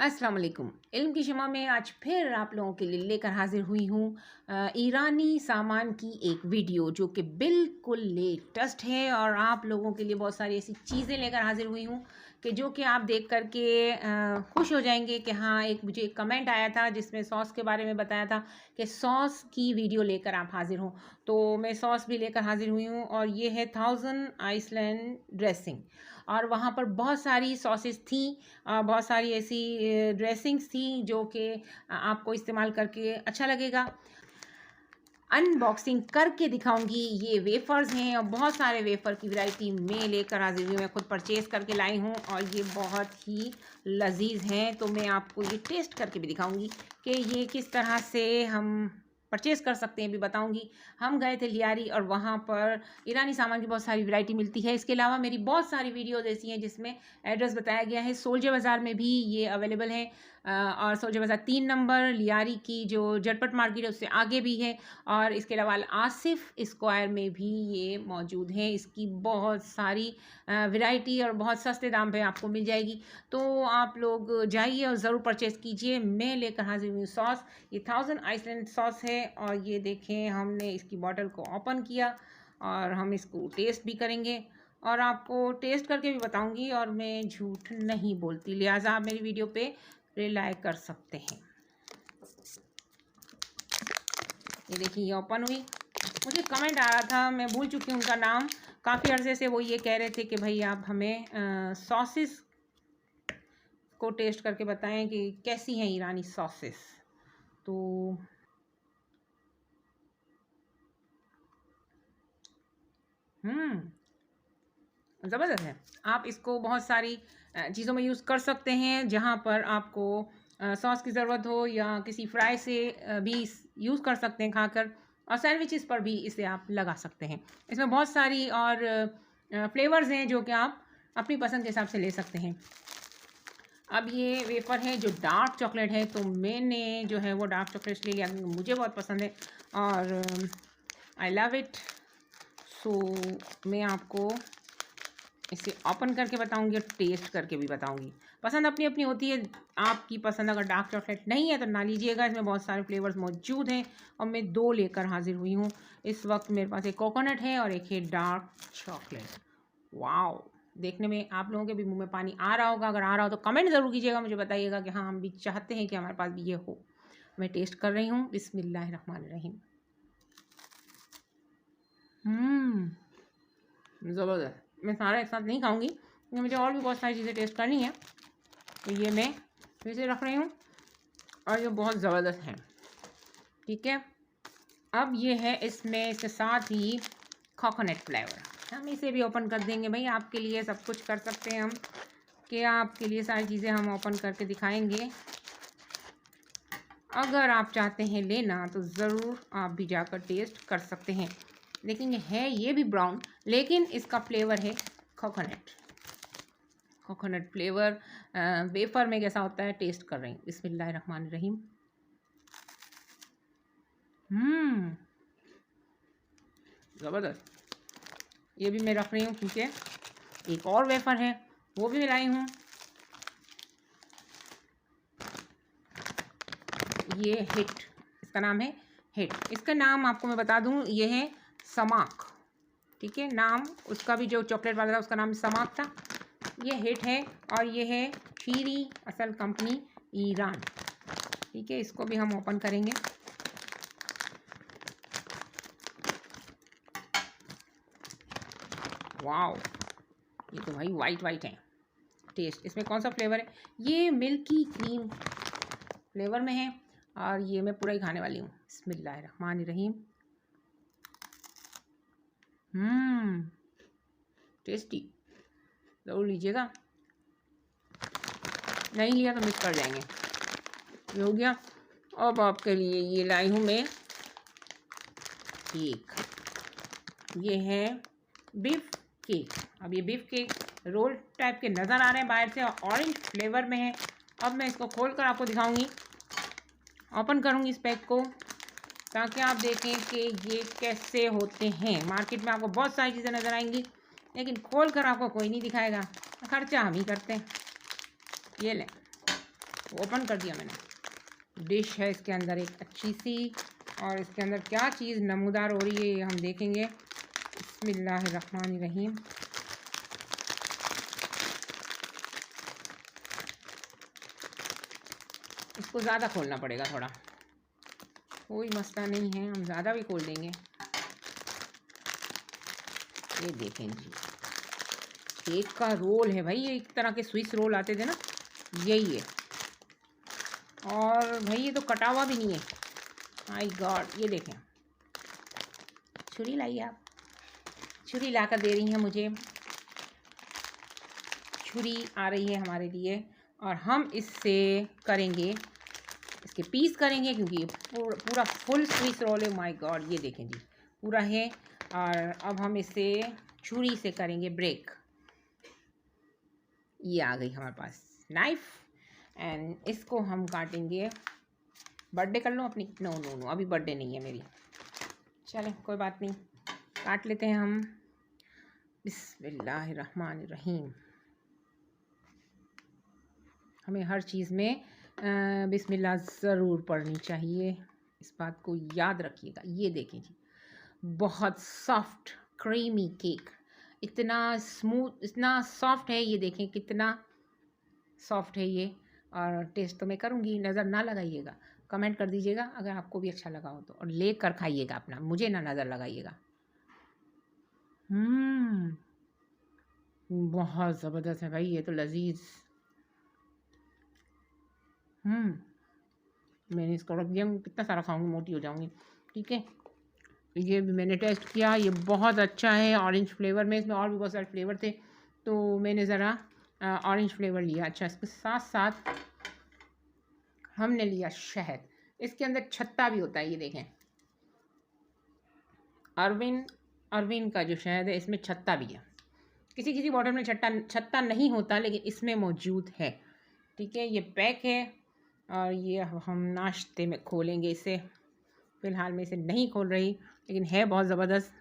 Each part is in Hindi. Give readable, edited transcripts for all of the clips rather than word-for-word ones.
अस्सलाम वालेकुम। इल्म की शमा में आज फिर आप लोगों के लिए लेकर हाजिर हुई हूँ ईरानी सामान की एक वीडियो जो कि बिल्कुल लेटेस्ट है और आप लोगों के लिए बहुत सारी ऐसी चीज़ें लेकर हाजिर हुई हूँ कि जो कि आप देख कर के खुश हो जाएंगे कि हाँ, एक मुझे एक कमेंट आया था जिसमें सॉस के बारे में बताया था कि सॉस की वीडियो लेकर आप हाजिर हो। तो मैं सॉस भी लेकर हाजिर हुई हूँ और ये है 1000 आइसलैंड ड्रेसिंग। और वहाँ पर बहुत सारी सॉसेस थी, बहुत सारी ऐसी ड्रेसिंग्स थी जो कि आपको इस्तेमाल करके अच्छा लगेगा। अनबॉक्सिंग करके दिखाऊंगी। ये वेफ़र्स हैं और बहुत सारे वेफ़र की वैरायटी मैं लेकर हाजिर हुई। मैं खुद परचेज़ करके लाई हूँ और ये बहुत ही लजीज हैं। तो मैं आपको ये टेस्ट करके भी दिखाऊंगी कि ये किस तरह से हम परचेज़ कर सकते हैं भी बताऊंगी। हम गए थे लियारी और वहाँ पर ईरानी सामान की बहुत सारी वैरायटी मिलती है। इसके अलावा मेरी बहुत सारी वीडियोज़ ऐसी हैं जिसमें एड्रेस बताया गया है। सोल्जर बाज़ार में भी ये अवेलेबल है और सोल्जर बाज़ार 3 नंबर लियारी की जो झटपट मार्केट है उससे आगे भी है। और इसके अलावा आसिफ स्क्वायर में भी ये मौजूद है। इसकी बहुत सारी वैरायटी और बहुत सस्ते दाम पे आपको मिल जाएगी। तो आप लोग जाइए और ज़रूर परचेज़ कीजिए। मैं लेकर हाजिर हुई सॉस। ये 1000 आइसलैंड सॉस है और ये देखें, हमने इसकी बॉटल को ओपन किया और हम इसको टेस्ट भी करेंगे और आपको टेस्ट करके भी बताऊंगी और मैं झूठ नहीं बोलती, लिहाजा आप मेरी वीडियो पे रिलाई कर सकते हैं। ये देखिए, ये ओपन हुई। मुझे कमेंट आ रहा था, मैं भूल चुकी हूँ उनका नाम। काफ़ी अर्से से वो ये कह रहे थे कि भाई आप हमें सॉसेस को टेस्ट करके बताएं कि कैसी हैं ईरानी सॉसेस। तो ज़बरदस्त है। आप इसको बहुत सारी चीज़ों में यूज़ कर सकते हैं जहाँ पर आपको सॉस की ज़रूरत हो, या किसी फ्राई से भी यूज़ कर सकते हैं खाकर, और सैंडविचेस पर भी इसे आप लगा सकते हैं। इसमें बहुत सारी और फ्लेवर्स हैं जो कि आप अपनी पसंद के हिसाब से ले सकते हैं। अब ये वेफ़र है जो डार्क चॉकलेट है, तो मैंने जो है वो डार्क चॉकलेट ले लिया, मुझे बहुत पसंद है और आई लव इट। सो मैं आपको इसे ओपन करके बताऊंगी और टेस्ट करके भी बताऊंगी। पसंद अपनी अपनी होती है। आपकी पसंद अगर डार्क चॉकलेट नहीं है तो ना लीजिएगा। इसमें बहुत सारे फ्लेवर्स मौजूद हैं और मैं 2 लेकर हाजिर हुई हूँ। इस वक्त मेरे पास एक कोकोनट है और एक है डार्क चॉकलेट। वाओ, देखने में आप लोगों के भी मुंह में पानी आ रहा होगा। अगर आ रहा हो तो कमेंट ज़रूर कीजिएगा, मुझे बताइएगा कि हाँ, हम भी चाहते हैं कि हमारे पास भी ये हो। मैं टेस्ट कर रही हूँ। बिस्मिल्लाहिर्रहमानिर्रहीम। ज़बरदस्त। मैं सारा एक साथ नहीं खाऊंगी क्योंकि मुझे और भी बहुत सारी चीज़ें टेस्ट करनी है। तो ये मैं फिर से रख रही हूँ और ये बहुत ज़बरदस्त है। ठीक है, अब ये है इसमें इसके साथ ही कोकोनट फ्लेवर। हम इसे भी ओपन कर देंगे। भाई, आपके लिए सब कुछ कर सकते हैं हम, कि आपके लिए सारी चीज़ें हम ओपन करके दिखाएंगे। अगर आप चाहते हैं लेना तो ज़रूर आप भी जाकर टेस्ट कर सकते हैं। लेकिन है ये भी ब्राउन, लेकिन इसका फ्लेवर है कोकोनट। कोकोनट फ्लेवर वेफर में कैसा होता है टेस्ट कर रही हूँ। बिस्मिल्लाहिर्रहमानिर्रहीम। ज़बरदस्त। ये भी मैं रख रही हूँ क्योंकि एक और वेफर है वो भी लाई हूँ। ये हिट, इसका नाम है हिट। इसका नाम आपको मैं बता दूँ, ये है समाक। ठीक है, नाम उसका भी जो चॉकलेट वाला था उसका नाम समाक था। ये हिट है और ये है शीरी असल कंपनी ईरान। ठीक है, इसको भी हम ओपन करेंगे। वाओ, ये तो भाई वाइट वाइट है। टेस्ट इसमें कौन सा फ्लेवर है? ये मिल्की क्रीम फ्लेवर में है और ये मैं पूरा ही खाने वाली हूँ। बिस्मिल्लाहिर्रहमानिर्रहीम। टेस्टी, ज़रूर लीजिएगा। नहीं लिया तो मिस कर जाएंगे। ये हो गया। अब आपके लिए ये लाई हूँ मैं केक। ये है बीफ केक। अब ये बीफ केक रोल टाइप के नज़र आ रहे हैं बाहर से और ऑरेंज फ्लेवर में है। अब मैं इसको खोल कर आपको दिखाऊंगी, ओपन करूंगी इस पैक को, ताकि आप देखें कि ये कैसे होते हैं। मार्केट में आपको बहुत सारी चीज़ें नज़र आएंगी लेकिन खोल कर आपको कोई नहीं दिखाएगा। खर्चा हम ही करते हैं। ये लें, ओपन कर दिया मैंने। डिश है इसके अंदर एक अच्छी सी, और इसके अंदर क्या चीज़ नमूदार हो रही है ये हम देखेंगे। बिस्मिल्लाहिर्रहमानिर्रहीम। इसको ज़्यादा खोलना पड़ेगा थोड़ा, कोई मसला नहीं है, हम ज़्यादा भी खोल देंगे। ये देखें जी, केक का रोल है भाई, ये एक तरह के स्विस रोल आते थे ना, यही है। और भाई ये तो कटा हुआ भी नहीं है, माय गॉड। ये देखें, छुरी लाई आप, छुरी ला कर दे रही हैं मुझे, छुरी आ रही है हमारे लिए, और हम इससे करेंगे, इसके पीस करेंगे, क्योंकि ये पूरा फुल स्विस रोल है। माय गॉड, ये देखें जी, पूरा है। और अब हम इसे छुरी से करेंगे ब्रेक। ये आ गई हमारे पास नाइफ, एंड इसको हम काटेंगे। बर्थडे कर लो अपनी, नो नो नो, अभी बर्थडे नहीं है मेरी, चलें कोई बात नहीं, काट लेते हैं हम। बिस्मिल्लाहिर्रहमानिर्रहीम। हमें हर चीज़ में बिस्मिल्लाह ज़रूर पढ़नी चाहिए, इस बात को याद रखिएगा। ये देखें जी, बहुत सॉफ्ट क्रीमी केक, इतना स्मूथ, इतना सॉफ्ट है, ये देखें कितना सॉफ्ट है ये। और टेस्ट तो मैं करूँगी, नज़र ना लगाइएगा, कमेंट कर दीजिएगा अगर आपको भी अच्छा लगा हो तो, और ले कर खाइएगा अपना, मुझे ना नज़र लगाइएगा। बहुत ज़बरदस्त है भाई, ये तो लजीज। मैंने इसको रख दिया, कितना सारा खाऊंगी, मोटी हो जाऊंगी। ठीक है, ये भी मैंने टेस्ट किया, ये बहुत अच्छा है ऑरेंज फ्लेवर में। इसमें और भी बहुत सारे फ्लेवर थे, तो मैंने ज़रा ऑरेंज फ्लेवर लिया। अच्छा, इसके साथ साथ हमने लिया शहद, इसके अंदर छत्ता भी होता है, ये देखें, अरविन का जो शहद है इसमें छत्ता भी है। किसी किसी बॉटल में छत्ता नहीं होता, लेकिन इसमें मौजूद है। ठीक है, ये पैक है, और ये हम नाश्ते में खोलेंगे इसे। फ़िलहाल मैं इसे नहीं खोल रही, लेकिन है बहुत ज़बरदस्त।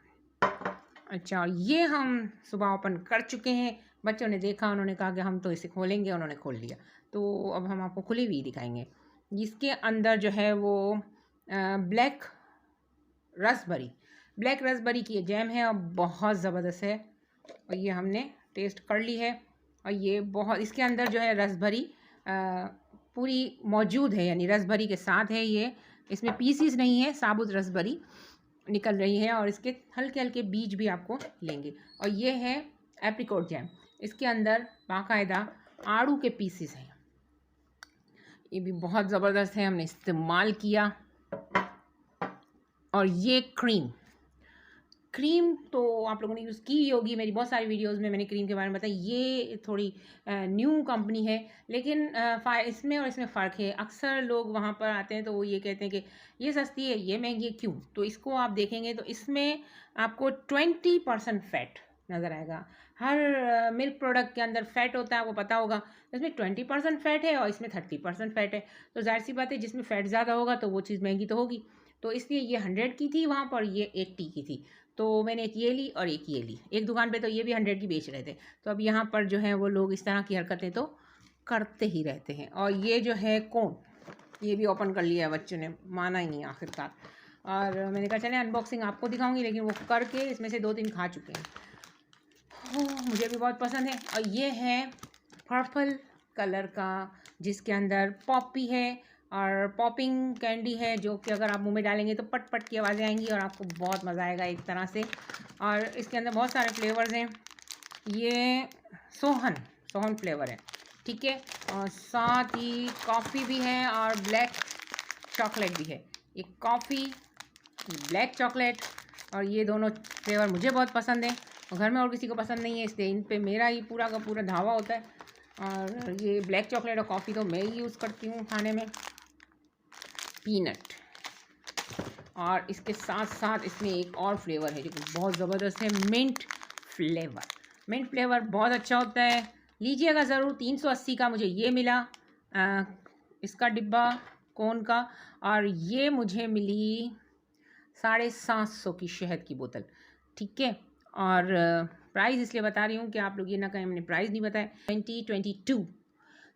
अच्छा, और ये हम सुबह ओपन कर चुके हैं, बच्चों ने देखा, उन्होंने कहा कि हम तो इसे खोलेंगे, उन्होंने खोल लिया, तो अब हम आपको खुली हुई दिखाएंगे। जिसके अंदर जो है वो ब्लैक रसबरी की जैम है, और बहुत ज़बरदस्त है, और ये हमने टेस्ट कर ली है। और ये बहुत, इसके अंदर जो है रसभरी पूरी मौजूद है, यानी रसभरी के साथ है ये, इसमें पीसीस नहीं है, साबुत रसभरी निकल रही है, और इसके हल्के हल्के बीज भी आपको लेंगे। और ये है एप्रिकॉट जैम, इसके अंदर बाकायदा आड़ू के पीसीस हैं, ये भी बहुत ज़बरदस्त है, हमने इस्तेमाल किया। और ये क्रीम तो आप लोगों ने यूज़ की होगी, मेरी बहुत सारी वीडियोस में मैंने क्रीम के बारे में बताया। ये थोड़ी न्यू कंपनी है, लेकिन इसमें और इसमें फ़र्क है। अक्सर लोग वहाँ पर आते हैं तो वो ये कहते हैं कि ये सस्ती है, ये महंगी है, क्यों? तो इसको आप देखेंगे तो इसमें आपको 20% फ़ैट नज़र आएगा। हर मिल्क प्रोडक्ट के अंदर फ़ैट होता है, आपको पता होगा। इसमें 20% फ़ैट है और इसमें 30% फ़ैट है, तो जाहिर सी बात है जिसमें फ़ैट ज़्यादा होगा तो वो चीज़ महंगी तो होगी। तो इसलिए ये 100 की थी वहाँ पर, ये 80 की थी, तो मैंने एक ये ली और एक ये ली। एक दुकान पे तो ये भी 100 की बेच रहे थे, तो अब यहाँ पर जो है वो लोग इस तरह की हरकतें तो करते ही रहते हैं। और ये जो है कोन, ये भी ओपन कर लिया है बच्चों ने, माना ही नहीं आखिरकार। और मैंने कहा चले अनबॉक्सिंग आपको दिखाऊंगी, लेकिन वो करके इसमें से 2-3 खा चुके हैं। मुझे भी बहुत पसंद है। और ये है पर्पल कलर का, जिसके अंदर पॉपी है और पॉपिंग कैंडी है, जो कि अगर आप मुंह में डालेंगे तो पट पट की आवाज़ें आएंगी और आपको बहुत मज़ा आएगा एक तरह से। और इसके अंदर बहुत सारे फ्लेवर्स हैं, ये सोहन फ्लेवर है, ठीक है। और साथ ही कॉफ़ी भी है और ब्लैक चॉकलेट भी है। ये कॉफ़ी, ब्लैक चॉकलेट, और ये दोनों फ्लेवर मुझे बहुत पसंद है, और घर में और किसी को पसंद नहीं है, इसलिए इन पे मेरा ही पूरा का पूरा धावा होता है। और ये ब्लैक चॉकलेट और कॉफ़ी तो मैं ही यूज़ करती हूँ खाने में। पीनट, और इसके साथ साथ इसमें एक और फ्लेवर है जो कि बहुत ज़बरदस्त है, मिंट फ्लेवर बहुत अच्छा होता है, लीजिएगा ज़रूर। 380 का मुझे ये मिला, इसका डिब्बा कोन का, और ये मुझे मिली 750 की शहद की बोतल, ठीक है। और प्राइस इसलिए बता रही हूँ कि आप लोग ये ना कहें हमने प्राइस नहीं बताया। 2022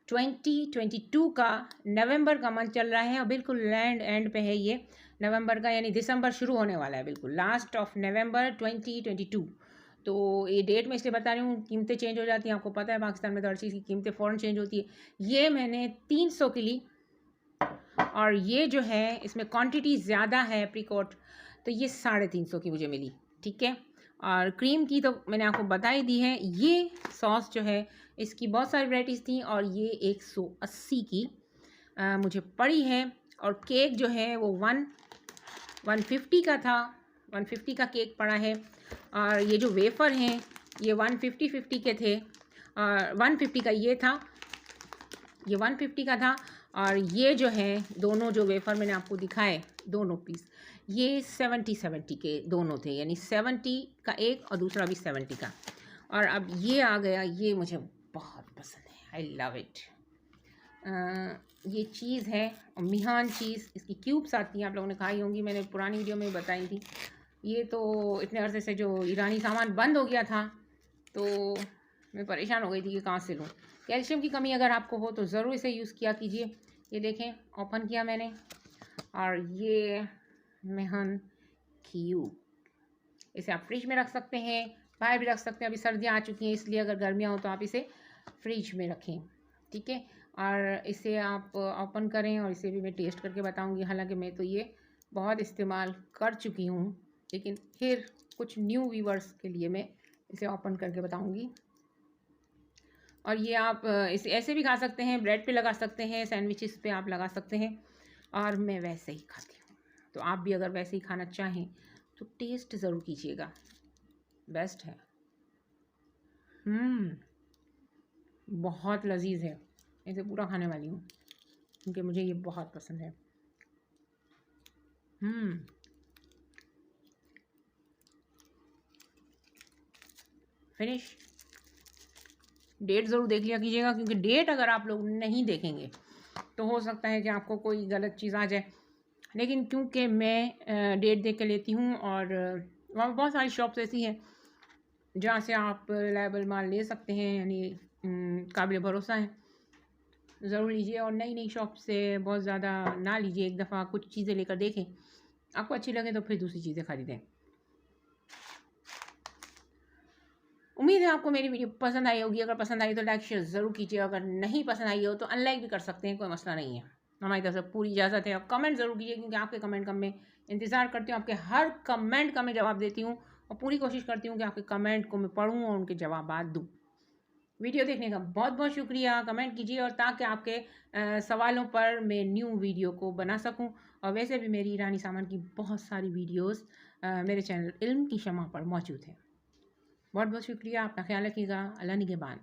2022 का नवंबर का मंथ चल रहा है और बिल्कुल लैंड एंड पे है ये नवंबर का, यानी दिसंबर शुरू होने वाला है, बिल्कुल लास्ट ऑफ नवंबर 2022। तो ये डेट मैं इसलिए बता रही हूँ, कीमतें चेंज हो जाती हैं, आपको पता है पाकिस्तान में तो हर चीज़ की कीमतें फ़ौरन चेंज होती है। ये मैंने 300 की ली और ये जो है इसमें क्वांटिटी ज़्यादा है एप्रिकॉट, तो ये 350 की मुझे मिली, ठीक है। और क्रीम की तो मैंने आपको बता ही दी है। ये सॉस जो है इसकी बहुत सारी वैराइटीज़ थी और ये 180 की मुझे पड़ी है। और केक जो है वो 150 का था, 150 का केक पड़ा है। और ये जो वेफ़र हैं ये 150 के थे, और 150 का ये था, ये 150 का था। और ये जो है दोनों जो वेफ़र मैंने आपको दिखाए दोनों पीस, ये 70 के दोनों थे, यानी 70 का एक और दूसरा भी 70 का। और अब ये आ गया, ये मुझे बहुत पसंद है, आई लव इट। ये चीज़ है मिहान चीज़, इसकी क्यूब्स आती हैं, आप लोगों ने खाई होंगी, मैंने पुरानी वीडियो में बताई थी। ये तो इतने अरसे से जो ईरानी सामान बंद हो गया था तो मैं परेशान हो गई थी कि कहाँ से लूँ। कैल्शियम की कमी अगर आपको हो तो ज़रूर इसे यूज़ किया कीजिए। ये देखें, ओपन किया मैंने, और ये मेहन क्यूब, इसे आप फ्रिज में रख सकते हैं, बाहर भी रख सकते हैं। अभी सर्दियाँ आ चुकी हैं, इसलिए अगर गर्मियाँ हो तो आप इसे फ्रिज में रखें, ठीक है। और इसे आप ओपन करें और इसे भी मैं टेस्ट करके बताऊंगी। हालांकि मैं तो ये बहुत इस्तेमाल कर चुकी हूँ, लेकिन फिर कुछ न्यू व्यूअर्स के लिए मैं इसे ओपन करके बताऊंगी। और ये आप इसे ऐसे भी खा सकते हैं, ब्रेड पे लगा सकते हैं, सैंडविचेस पे आप लगा सकते हैं, और मैं वैसे ही खाती हूँ। तो आप भी अगर वैसे ही खाना चाहें तो टेस्ट ज़रूर कीजिएगा, बेस्ट है। बहुत लजीज है, इसे पूरा खाने वाली हूँ क्योंकि मुझे ये बहुत पसंद है। फिनिश। डेट ज़रूर देख लिया कीजिएगा, क्योंकि डेट अगर आप लोग नहीं देखेंगे तो हो सकता है कि आपको कोई गलत चीज़ आ जाए। लेकिन क्योंकि मैं डेट देख के लेती हूँ, और वहाँ बहुत सारी शॉप्स ऐसी हैं जहाँ से आप रिलायबल माल ले सकते हैं, यानी काबिल भरोसा है, ज़रूर लीजिए। और नई नई शॉप से बहुत ज़्यादा ना लीजिए, एक दफ़ा कुछ चीज़ें लेकर देखें, आपको अच्छी लगे तो फिर दूसरी चीज़ें खरीदें। उम्मीद है आपको मेरी वीडियो पसंद आई होगी। अगर पसंद आई तो लाइक शेयर ज़रूर कीजिए, अगर नहीं पसंद आई हो तो अनलाइक भी कर सकते हैं, कोई मसला नहीं है, हमारी तरफ से पूरी इजाज़त है। और कमेंट ज़रूर कीजिए, क्योंकि आपके कमेंट का मैं इंतज़ार करती हूँ, आपके हर कमेंट का मैं जवाब देती हूँ और पूरी कोशिश करती हूँ कि आपके कमेंट को मैं पढ़ूँ और उनके जवाब दूँ। वीडियो देखने का बहुत बहुत शुक्रिया, कमेंट कीजिए, और ताकि आपके सवालों पर मैं न्यू वीडियो को बना सकूं। और वैसे भी मेरी ईरानी सामान की बहुत सारी वीडियोस मेरे चैनल इल्म की शमा पर मौजूद है। बहुत बहुत शुक्रिया, अपना ख्याल रखिएगा। अल्लाह निगहबान।